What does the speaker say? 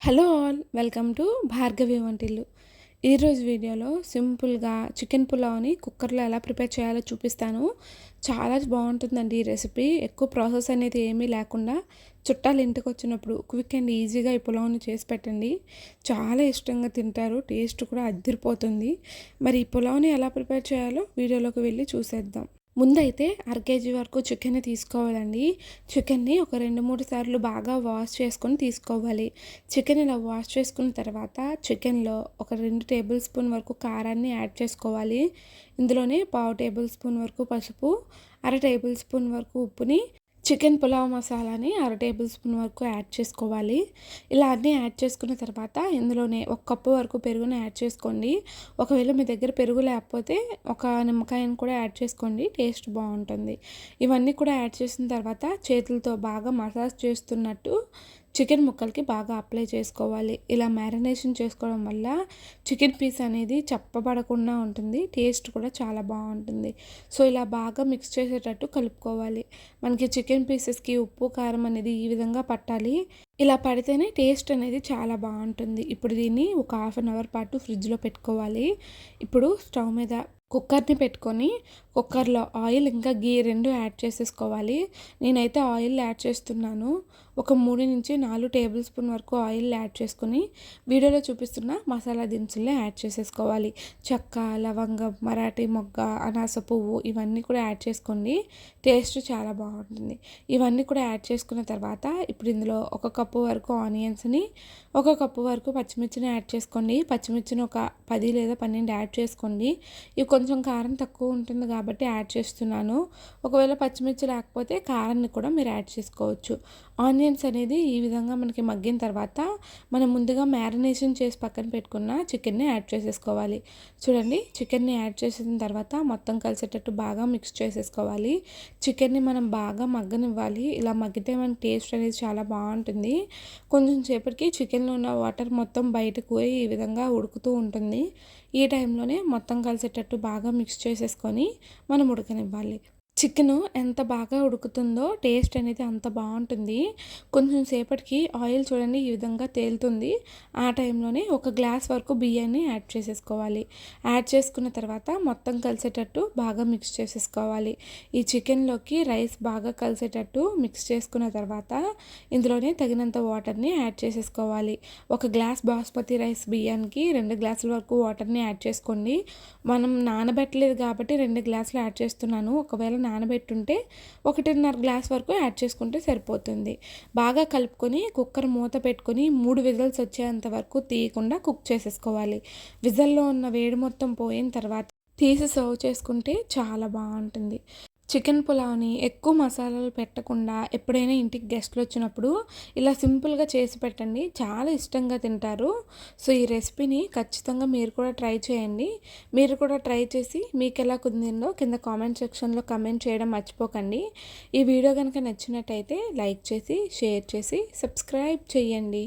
Hello all welcome to Bhargavi Vantillu. ఈరోజు వీడియోలో సింపుల్గా చికెన్ పులావ్ని కుక్కర్లో ఎలా ప్రిపేర్ చేయాలో చూపిస్తాను. చాలా బాగుంటుందండి ఈ రెసిపీ. ఎక్కువ ప్రాసెస్ అనేది ఏమీ లేకుండా చుట్టాలు ఇంటికి వచ్చినప్పుడు క్విక్ అండ్ ఈజీగా ఈ పులావ్ని చేసి పెట్టండి. చాలా ఇష్టంగా తింటారు. టేస్ట్ కూడా అద్దిరిపోతుంది. మరి ఈ పులావ్ని ఎలా ప్రిపేర్ చేయాలో వీడియోలోకి వెళ్ళి చూసేద్దాం. ముందైతే కేజీ వరకు చికెన్ తీసుకోవాలండి. చికెన్ని ఒక 2-3 సార్లు బాగా వాష్ చేసుకొని తీసుకోవాలి. చికెన్ ఇలా వాష్ చేసుకున్న తర్వాత చికెన్లో ఒక 2 టేబుల్ స్పూన్ వరకు కారాన్ని యాడ్ చేసుకోవాలి. ఇందులోనే 1/2 టేబుల్ స్పూన్ వరకు పసుపు, 1/2 టేబుల్ స్పూన్ వరకు ఉప్పుని, చికెన్ పులావ్ మసాలాని 1/2 టేబుల్ స్పూన్ వరకు యాడ్ చేసుకోవాలి. ఇలా అన్నీ యాడ్ చేసుకున్న తర్వాత ఇందులోనే 1 కప్పు వరకు పెరుగుని యాడ్ చేసుకోండి. ఒకవేళ మీ దగ్గర పెరుగు లేకపోతే ఒక నిమ్మకాయని కూడా యాడ్ చేసుకోండి, టేస్ట్ బాగుంటుంది. ఇవన్నీ కూడా యాడ్ చేసిన తర్వాత చేతులతో బాగా మసాజ్ చేస్తున్నట్టు చికెన్ ముక్కలకి బాగా అప్లై చేసుకోవాలి. ఇలా మ్యారినేషన్ చేసుకోవడం వల్ల చికెన్ పీస్ అనేది చప్పబడకుండా ఉంటుంది, టేస్ట్ కూడా చాలా బాగుంటుంది. సో ఇలా బాగా మిక్స్ చేసేటట్టు కలుపుకోవాలి. మనకి చికెన్ పీసెస్కి ఉప్పు కారం అనేది ఈ విధంగా పట్టాలి. ఇలా పడితేనే టేస్ట్ అనేది చాలా బాగుంటుంది. ఇప్పుడు దీన్ని ఒక 1/2 అవర్ పాటు ఫ్రిడ్జ్లో పెట్టుకోవాలి. ఇప్పుడు స్టవ్ మీద కుక్కర్ని పెట్టుకొని కుక్కర్లో ఆయిల్ ఇంకా గీ 2 యాడ్ చేసేసుకోవాలి. నేనైతే ఆయిల్ యాడ్ చేస్తున్నాను. ఒక 3-4 టేబుల్ స్పూన్ వరకు ఆయిల్ యాడ్ చేసుకొని వీడియోలో చూపిస్తున్న మసాలా దినుసుల్ని యాడ్ చేసేసుకోవాలి. చెక్క, లవంగం, మరాఠీ మొగ్గ, అనాస పువ్వు ఇవన్నీ కూడా యాడ్ చేసుకోండి, టేస్ట్ చాలా బాగుంటుంది. ఇవన్నీ కూడా యాడ్ చేసుకున్న తర్వాత ఇప్పుడు ఇందులో 1 కప్పు వరకు ఆనియన్స్ని, 1 కప్పు వరకు పచ్చిమిర్చిని యాడ్ చేసుకోండి. పచ్చిమిర్చిని ఒక 10 లేదా 12 యాడ్ చేసుకోండి. ఇవి కొంచెం కారం తక్కువ ఉంటుంది కాబట్టి యాడ్ చేస్తున్నాను. ఒకవేళ పచ్చిమిర్చి లేకపోతే కారాన్ని కూడా మీరు యాడ్ చేసుకోవచ్చు. ఆనియన్స్ అనేది ఈ విధంగా మనకి మగ్గిన తర్వాత మనం ముందుగా మ్యారినేషన్ చేసి పక్కన పెట్టుకున్న చికెన్ని యాడ్ చేసేసుకోవాలి. చూడండి, చికెన్ని యాడ్ చేసిన తర్వాత మొత్తం కలిసేటట్టు బాగా మిక్స్ చేసేసుకోవాలి. చికెన్ని మనం బాగా మగ్గనివ్వాలి. ఇలా మగ్గితే మన టేస్ట్ అనేది చాలా బాగుంటుంది. కొంచెం సేపటికి చికెన్లో ఉన్న వాటర్ మొత్తం బయటకు పోయి ఈ విధంగా ఉడుకుతూ ఉంటుంది. ఈ టైంలోనే మొత్తం కలిసేటట్టు బాగా మిక్స్ చేసేసుకొని మనం ఉడకనివ్వాలి. చికెను ఎంత బాగా ఉడుకుతుందో టేస్ట్ అనేది అంత బాగుంటుంది. కొంచెం సేపటికి ఆయిల్ చూడండి ఈ విధంగా తేలుతుంది. ఆ టైంలోనే 1 గ్లాస్ వరకు బియ్యాన్ని యాడ్ చేసేసుకోవాలి. యాడ్ చేసుకున్న తర్వాత మొత్తం కలిసేటట్టు బాగా మిక్స్ చేసేసుకోవాలి. ఈ చికెన్లోకి రైస్ బాగా కలిసేటట్టు మిక్స్ చేసుకున్న తర్వాత ఇందులోనే తగినంత వాటర్ని యాడ్ చేసేసుకోవాలి. 1 గ్లాస్ బాస్మతి రైస్ బియ్యానికి 2 గ్లాసుల వరకు వాటర్ని యాడ్ చేసుకోండి. మనం నానబెట్టలేదు కాబట్టి 2 గ్లాసులు యాడ్ చేస్తున్నాను. ఒకవేళ నానబెట్టుంటే 1.5 గ్లాస్ వరకు యాడ్ చేసుకుంటే సరిపోతుంది. బాగా కలుపుకొని కుక్కర్ మూత పెట్టుకొని 3 విజిల్స్ వచ్చేంత వరకు తీయకుండా కుక్ చేసేసుకోవాలి. విజిల్లో ఉన్న వేడి మొత్తం పోయిన తర్వాత తీసి సర్వ్ చేసుకుంటే చాలా బాగుంటుంది. చికెన్ పులావ్ని ఎక్కువ మసాలాలు పెట్టకుండా ఎప్పుడైనా ఇంటికి గెస్ట్లు వచ్చినప్పుడు ఇలా సింపుల్గా చేసి పెట్టండి, చాలా ఇష్టంగా తింటారు. సో ఈ రెసిపీని ఖచ్చితంగా మీరు కూడా ట్రై చేయండి. మీరు కూడా ట్రై చేసి మీకు ఎలా కుదిరిందో కింద కామెంట్ సెక్షన్లో కామెంట్ చేయడం మర్చిపోకండి. ఈ వీడియో కనుక నచ్చినట్టయితే లైక్ చేసి, షేర్ చేసి, సబ్స్క్రైబ్ చేయండి.